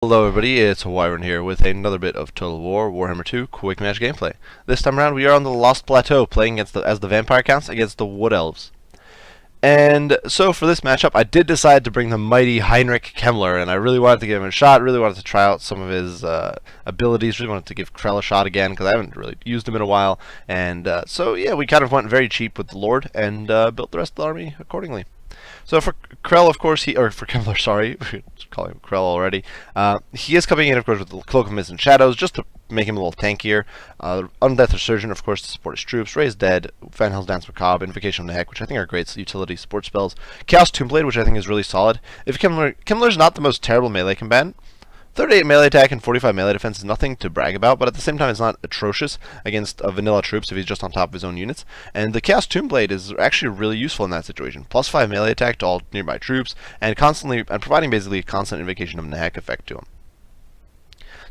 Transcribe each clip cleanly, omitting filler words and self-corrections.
Hello everybody, it's Wyvern here with another bit of Total War Warhammer 2 Quick Match gameplay. This time around we are on the Lost Plateau playing as the Vampire Counts against the Wood Elves. And so for this matchup I did decide to bring the mighty Heinrich Kemmler, and I really wanted to give him a shot, really wanted to try out some of his abilities, really wanted to give Krell a shot again because I haven't really used him in a while. And so yeah, we kind of went very cheap with the Lord and built the rest of the army accordingly. So for Krell, of course, for Kemmler, sorry, we're calling him Krell already. He is coming in, of course, with the Cloak of Mist and Shadows, just to make him a little tankier. Undeath Resurgent, of course, to support his troops. Raise Dead, Van Hell's Dance Macabre, Invocation of Nehek, which I think are great utility support spells. Chaos Tombblade, which I think is really solid. If Kemmler's not the most terrible melee combatant, 38 melee attack and 45 melee defense is nothing to brag about, but at the same time it's not atrocious against vanilla troops if he's just on top of his own units. And the Chaos Tombblade is actually really useful in that situation. Plus 5 melee attack to all nearby troops, and providing basically a constant Invocation of Nehek effect to him.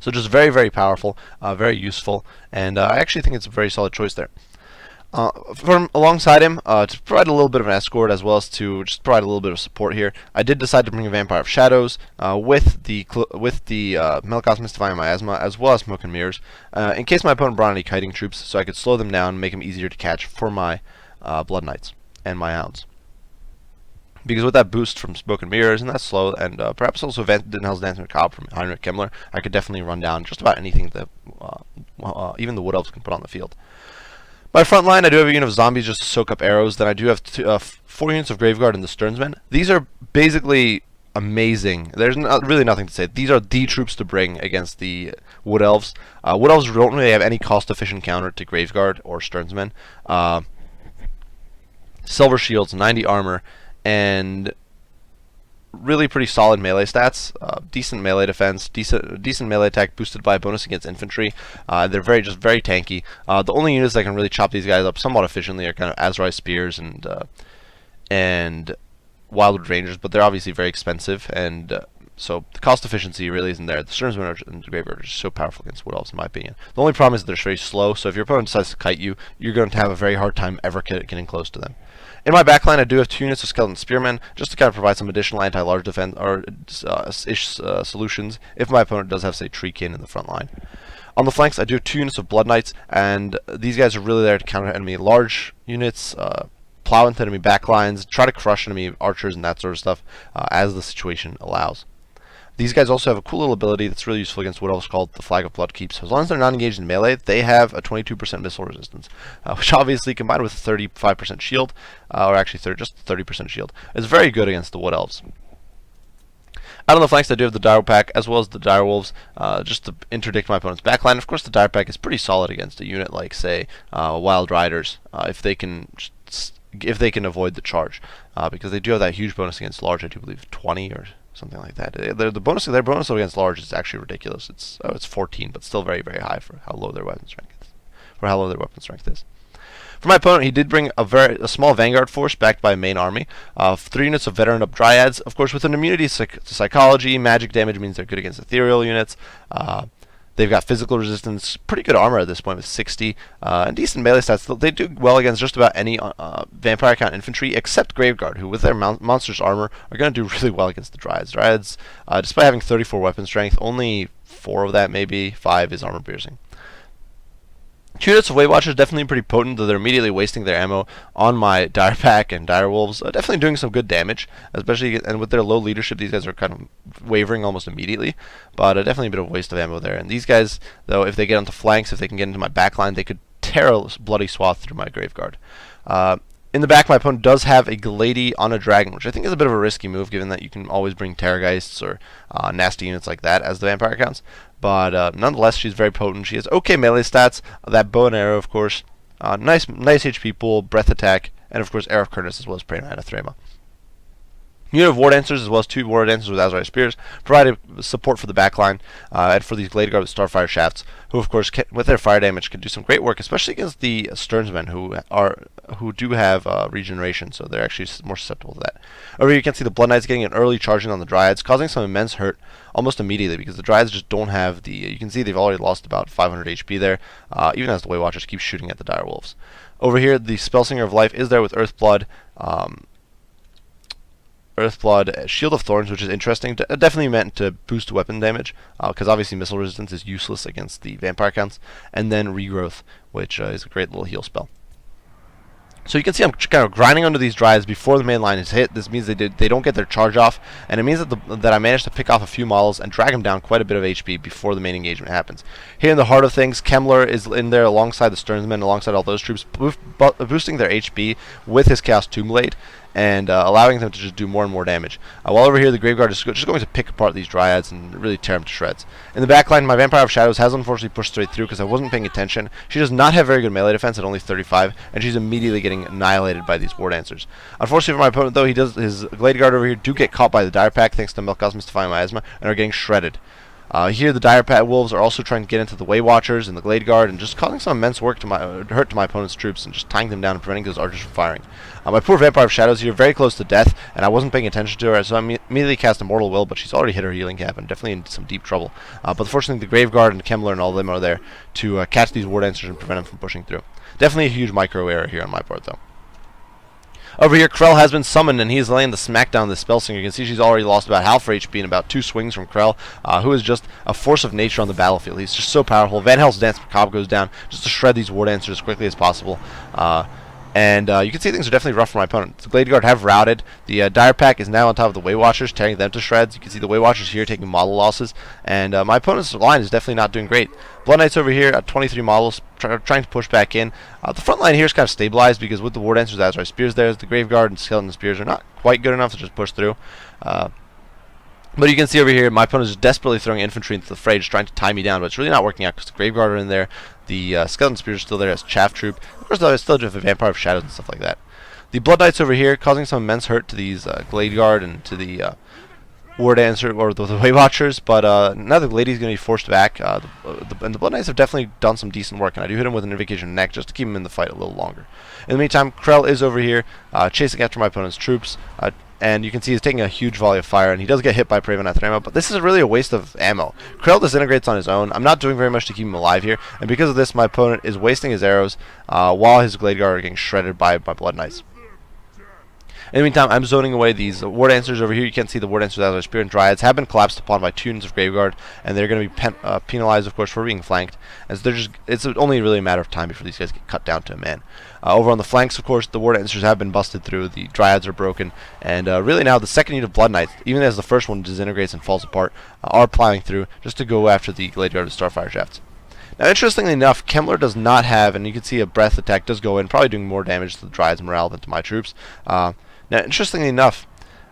So just very, very powerful, very useful, and I actually think it's a very solid choice there. From alongside him, to provide a little bit of an escort as well as to just provide a little bit of support here, I did decide to bring a Vampire of Shadows with the Melikoth Mystifying Miasma as well as Smoke and Mirrors, in case my opponent brought any kiting troops, so I could slow them down and make them easier to catch for my Blood Knights and my Hounds. Because with that boost from Smoke and Mirrors and that slow, and perhaps also Van Hell's Dance Macabre from Heinrich Kemmler, I could definitely run down just about anything that even the Wood Elves can put on the field. My front line, I do have a unit of zombies just to soak up arrows. Then I do have 4 units of Graveguard and the Stearnsmen. These are basically amazing. There's really nothing to say. These are the troops to bring against the Wood Elves. Wood Elves don't really have any cost-efficient counter to Graveguard or Stearnsmen. Silver shields, 90 armor, and really pretty solid melee stats, decent melee defense, decent melee attack boosted by a bonus against infantry. They're just very tanky. The only units that can really chop these guys up somewhat efficiently are kind of Azrai spears and Wildwood Rangers, but they're obviously very expensive, and so the cost efficiency really isn't there. The Stearnsmen and the Graveguard are just so powerful against Wood Elves, in my opinion. The only problem is that they're very slow, so if your opponent decides to kite you, you're going to have a very hard time ever getting close to them. In my backline, I do have 2 units of Skeleton Spearmen, just to kind of provide some additional anti-large defense or solutions if my opponent does have, say, Treekin in the front line. On the flanks, I do have 2 units of Blood Knights, and these guys are really there to counter enemy large units, plow into enemy backlines, try to crush enemy archers and that sort of stuff as the situation allows. These guys also have a cool little ability that's really useful against Wood Elves called the Flag of Bloodkeep. So as long as they're not engaged in melee, they have a 22% missile resistance, which obviously combined with a 35% shield, or actually just 30% shield, is very good against the Wood Elves. Out on the flanks, I do have the Dire Pack as well as the Dire Wolves, just to interdict my opponent's backline. Of course, the Dire Pack is pretty solid against a unit like, say, Wild Riders, if they can avoid the charge, because they do have that huge bonus against large. I do believe 20 or something like that. Their bonus against large is actually ridiculous. It's 14, but still very, very high for how low their weapon strength is. For my opponent, he did bring a small Vanguard force backed by a main army. 3 units of Veteran Up Dryads, of course, with an immunity to psychology. Magic damage means they're good against ethereal units. They've got physical resistance, pretty good armor at this point with 60, and decent melee stats. They do well against just about any Vampire Count infantry, except Graveguard, who with their monstrous armor are going to do really well against the Dryads. Dryads, despite having 34 weapon strength, only 4 of that, maybe 5, is armor piercing. 2 units of Weight Watchers definitely pretty potent, though they're immediately wasting their ammo on my Dire Pack and Dire Wolves. Definitely doing some good damage, especially and with their low leadership, these guys are kind of wavering almost immediately. But definitely a bit of waste of ammo there. And these guys, though, if they get onto flanks, if they can get into my backline, they could tear a bloody swath through my Graveguard. In the back, my opponent does have a Glady on a Dragon, which I think is a bit of a risky move, given that you can always bring Terrorgeists or nasty units like that as the Vampire Counts. But nonetheless, she's very potent. She has okay melee stats, that bow and arrow, of course, nice HP pool, breath attack, and of course, Air of Curtis as well as Prayer and Anathrema. Unit of War Dancers as well as 2 War Dancers with Azrai Spears provided support for the backline and for these Graveguard with Starfire Shafts, who of course with their fire damage can do some great work, especially against the Stearnsmen who do have regeneration, so they're actually more susceptible to that. Over here you can see the Blood Knights getting an early charging on the Dryads, causing some immense hurt almost immediately because the Dryads just don't have the. You can see they've already lost about 500 HP there, even as the Weight Watchers keep shooting at the Dire Wolves. Over here, the Spellsinger of Life is there with Earthblood. Earthblood, Shield of Thorns, which is interesting. Definitely meant to boost weapon damage, because obviously missile resistance is useless against the vampire counts. And then Regrowth, which is a great little heal spell. So you can see I'm kind of grinding under these Dryads before the main line is hit. This means they don't get their charge off, and it means that I managed to pick off a few models and drag them down quite a bit of HP before the main engagement happens. Here in the heart of things, Kemmler is in there alongside the Stearnsmen, alongside all those troops, boosting their HP with his Chaos Tomb Blade, and allowing them to just do more and more damage. While over here, the Graveguard is just going to pick apart these Dryads and really tear them to shreds. In the backline, my Vampire of Shadows has unfortunately pushed straight through because I wasn't paying attention. She does not have very good melee defense at only 35, and she's immediately getting annihilated by these War Dancers. Unfortunately for my opponent, though, his Graveguard over here do get caught by the Dire Pack thanks to Milkos Mystifying Miasma and are getting shredded. Here the Dire Pack Wolves are also trying to get into the Way Watchers and the Graveguard and just causing some immense hurt to my opponent's troops and just tying them down and preventing those archers from firing. My poor Vampire of Shadows here, very close to death, and I wasn't paying attention to her, so I immediately cast Immortal Will, but she's already hit her healing cap and definitely in some deep trouble. But fortunately, the Graveguard and Kemmler and all of them are there to catch these War Dancers and prevent them from pushing through. Definitely a huge micro error here on my part, though. Over here, Krell has been summoned, and he is laying the smackdown of the Spellsinger. You can see she's already lost about half her HP in about 2 swings from Krell, who is just a force of nature on the battlefield. He's just so powerful. Van Hel's Dance Macabre goes down just to shred these War Dancers as quickly as possible. And you can see things are definitely rough for my opponent. The Graveguard have routed. The Dire Pack is now on top of the Way Watchers, tearing them to shreds. You can see the Way Watchers here taking model losses. And my opponent's line is definitely not doing great. Blood Knights over here at 23 models, trying to push back in. The front line here is kind of stabilized because with the War Dancers, Azrael Spears there, the Graveguard and Skeleton Spears are not quite good enough to just push through. But you can see over here, my opponent is desperately throwing infantry into the fray, just trying to tie me down, but it's really not working out because the Graveguard are in there, the Skeleton Spears are still there as Chaff Troop, of course though, it's still just a Vampire of Shadows and stuff like that. The Blood Knights over here, causing some immense hurt to these Graveguard and to the War Dancer, or the Way Watchers, but now the Lady's going to be forced back, and the Blood Knights have definitely done some decent work, and I do hit him with an Invocation of Neck just to keep him in the fight a little longer. In the meantime, Krell is over here, chasing after my opponent's troops, and you can see he's taking a huge volley of fire, and he does get hit by Praven After Ammo, but this is really a waste of ammo. Krell disintegrates on his own. I'm not doing very much to keep him alive here, and because of this, my opponent is wasting his arrows, while his Graveguard are getting shredded by Blood Knights. In the meantime, I'm zoning away these War Dancers over here. You can't see the War Dancers as our Spear and Dryads have been collapsed upon by 2 units of Graveguard, and they're going to be penalized, of course, for being flanked. And so it's only really a matter of time before these guys get cut down to a man. Over on the flanks, of course, the War Dancers have been busted through. The Dryads are broken, and really now the second unit of Blood Knights, even as the first one disintegrates and falls apart, are plowing through just to go after the Graveguard of Starfire Shafts. Now, interestingly enough, Kemmler does not have, and you can see a breath attack does go in, probably doing more damage to the Dryads' morale than to my troops. Now, interestingly enough,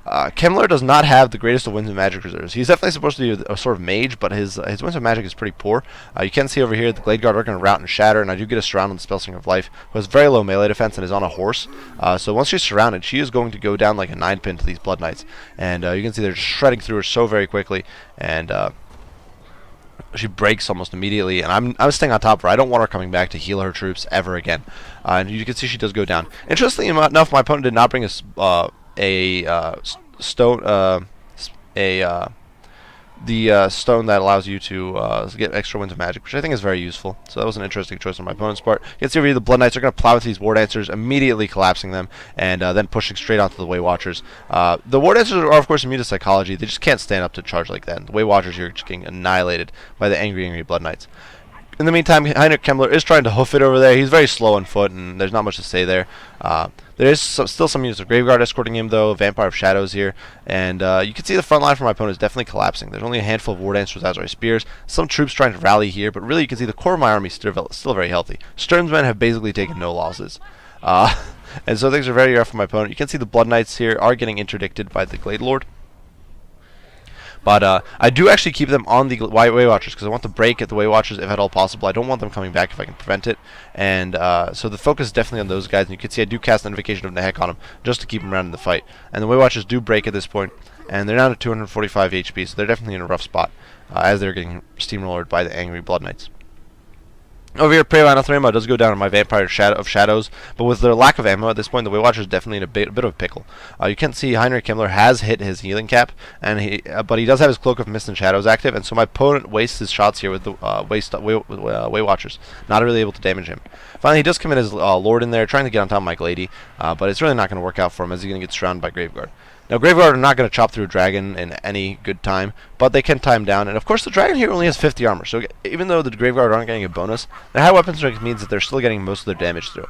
Kemmler does not have the greatest of Winds of Magic reserves. He's definitely supposed to be a sort of mage, but his Winds of Magic is pretty poor. You can see over here the Graveguard are going to rout and shatter, and I do get a surround on the Spellsinger of Life, who has very low melee defense and is on a horse. So once she's surrounded, she is going to go down like a 9-pin to these Blood Knights. And you can see they're just shredding through her so very quickly, and she breaks almost immediately, and I'm staying on top of her. I don't want her coming back to heal her troops ever again. And you can see she does go down. Interestingly enough, my opponent did not bring the stone that allows you to get extra Winds of Magic, which I think is very useful. So that was an interesting choice on my opponent's part. You can see over here the Blood Knights are going to plow with these War Dancers, immediately collapsing them, and then pushing straight onto the Way Watchers. The War Dancers are, of course, immune to psychology. They just can't stand up to charge like that. And the Way Watchers here are just getting annihilated by the angry Blood Knights. In the meantime, Heinrich Kemmler is trying to hoof it over there. He's very slow on foot, and there's not much to say there. There is still some units of Graveguard escorting him, though, Vampire of Shadows here. And you can see the front line for my opponent is definitely collapsing. There's only a handful of War Dancers with Azrael Spears. Some troops trying to rally here, but really you can see the core of my army is still very healthy. Stearnsmen have basically taken no losses. And so things are very rough for my opponent. You can see the Blood Knights here are getting interdicted by the Glade Lord. But I do actually keep them on the Way Watchers because I want to break at the Way Watchers if at all possible. I don't want them coming back if I can prevent it. And so the focus is definitely on those guys. And you can see I do cast an Invocation of the Heck on them just to keep them around in the fight. And the Way Watchers do break at this point, and they're down to 245 HP, so they're definitely in a rough spot as they're getting steamrollered by the angry Blood Knights. Over here, Praven After Ammo does go down on my Vampire of Shadows, but with their lack of ammo at this point, the Way Watcher is definitely in a bit of a pickle. You can see Heinrich Kemmler has hit his healing cap, and but he does have his Cloak of Mist and Shadows active, and so my opponent wastes his shots here with the Way Watchers, not really able to damage him. Finally, he does commit his Lord in there, trying to get on top of my Lady, but it's really not going to work out for him as he's going to get surrounded by Graveguard. Now, Graveguard are not going to chop through a dragon in any good time, but they can time down. And of course, the dragon here only has 50 armor, so even though the Graveguard aren't getting a bonus, their high weapon strength means that they're still getting most of their damage through.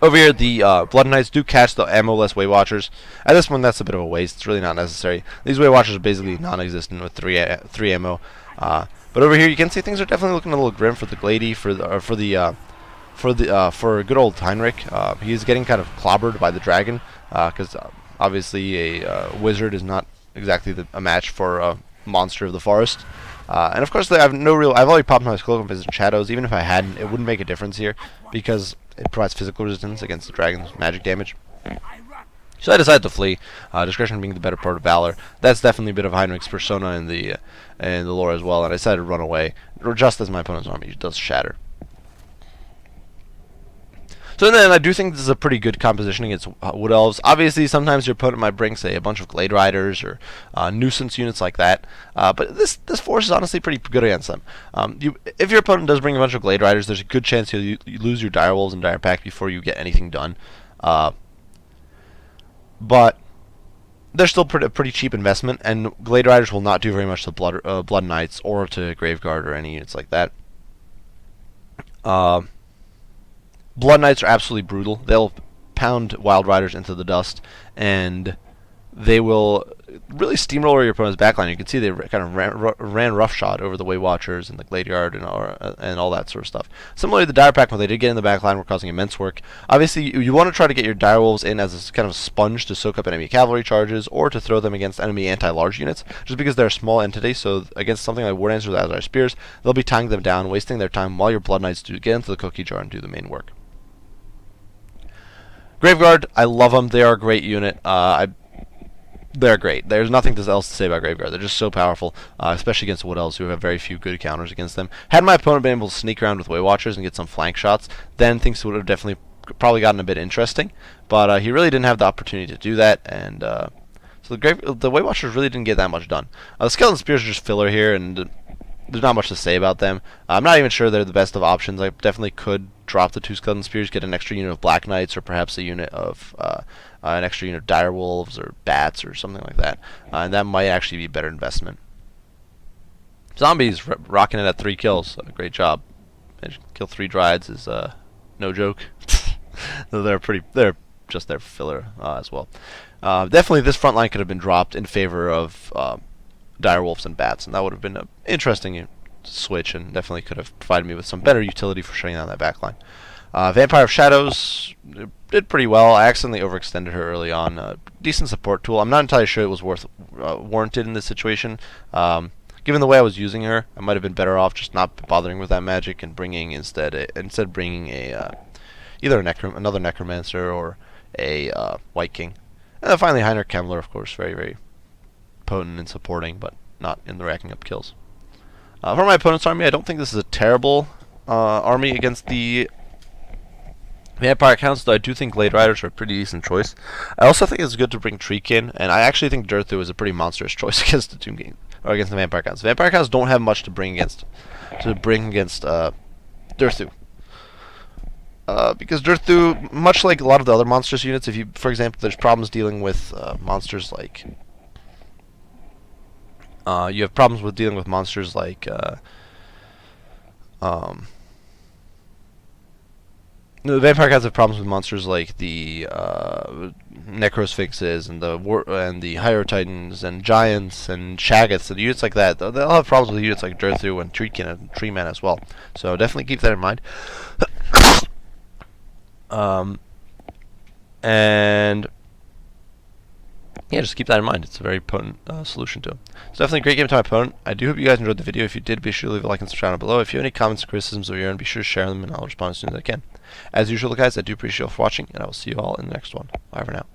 Over here, the Blood Knights do catch the ammo-less Way Watchers. At this one, that's a bit of a waste. It's really not necessary. These Way Watchers are basically non-existent with 3 ammo. But over here, you can see things are definitely looking a little grim for the Glady, for good old Heinrich. He's getting kind of clobbered by the dragon, because obviously a wizard is not exactly a match for a monster of the forest. And of course, I've already popped my Cloak of Invisible Shadows. Even if I hadn't, it wouldn't make a difference here because it provides physical resistance against the dragon's magic damage. So I decided to flee. Discretion being the better part of valor. That's definitely a bit of Heinrich's persona in the lore as well. And I decided to run away, just as my opponent's army does shatter. So then I do think this is a pretty good composition against Wood Elves. Obviously, sometimes your opponent might bring, say, a bunch of Glade Riders or nuisance units like that. But this force is honestly pretty good against them. If your opponent does bring a bunch of Glade Riders, there's a good chance you lose your Direwolves and Dire Pack before you get anything done. But they're still a pretty cheap investment, and Glade Riders will not do very much to Blood Knights or to Graveguard or any units like that. Blood Knights are absolutely brutal. They'll pound Wild Riders into the dust, and they will really steamroller your opponent's backline. You can see they kind of ran roughshod over the Way Watchers and the Graveguard and all that sort of stuff. Similarly, the Dire Pack, when they did get in the backline, were causing immense work. Obviously, you want to try to get your Direwolves in as a kind of sponge to soak up enemy cavalry charges or to throw them against enemy anti-large units, just because they're a small entity. So against something like War Dancers with Azure Spears, they'll be tying them down, wasting their time while your Blood Knights do get into the cookie jar and do the main work. Graveguard, I love them. They are a great unit. They're great. There's nothing else to say about Graveguard. They're just so powerful, especially against Wood Elves, who have very few good counters against them. Had my opponent been able to sneak around with Way Watchers and get some flank shots, then things would have definitely probably gotten a bit interesting. But he really didn't have the opportunity to do that, and so the Way Watchers really didn't get that much done. The Skeleton Spears are just filler here, and there's not much to say about them. I'm not even sure they're the best of options. I definitely could drop the 2 Skeleton Spears, get an extra unit of Black Knights, or perhaps a unit of an extra unit of Direwolves or Bats or something like that, and that might actually be a better investment. Zombies rocking it at 3 kills. Great job. Kill 3 Dryads is no joke. They're just their filler as well. Definitely, this front line could have been dropped in favor of Direwolves and Bats, and that would have been an interesting switch, and definitely could have provided me with some better utility for shutting down that backline. Vampire of Shadows did pretty well. I accidentally overextended her early on. Decent support tool. I'm not entirely sure it was warranted in this situation. Given the way I was using her, I might have been better off just not bothering with that magic and bringing instead bringing either another Necromancer or a White King. And then finally Heinrich Kemmler, of course, very, very potent in supporting, but not in the racking up kills. For my opponent's army, I don't think this is a terrible army against the Vampire Counts, though I do think Glade Riders are a pretty decent choice. I also think it's good to bring Treekin, and I actually think Durthu is a pretty monstrous choice against the Tomb King, or against the Vampire Counts. The Vampire Counts don't have much to bring against Durthu. Because Durthu, much like a lot of the other monstrous units, for example, there's problems dealing with monsters like you have problems with dealing with monsters like the Vampire Cats have problems with monsters like the Necrosphinxes and the Hydro Titans and Giants and Shaggoths and units like that. They'll have problems with units like Durthu and Treekin and Treeman as well. So definitely keep that in mind. And yeah, just keep that in mind. It's a very potent solution to it. It's definitely a great game to my opponent. I do hope you guys enjoyed the video. If you did, be sure to leave a like and subscribe down below. If you have any comments or criticisms of your own, be sure to share them and I'll respond as soon as I can. As usual, guys, I do appreciate you all for watching, and I will see you all in the next one. Bye for now.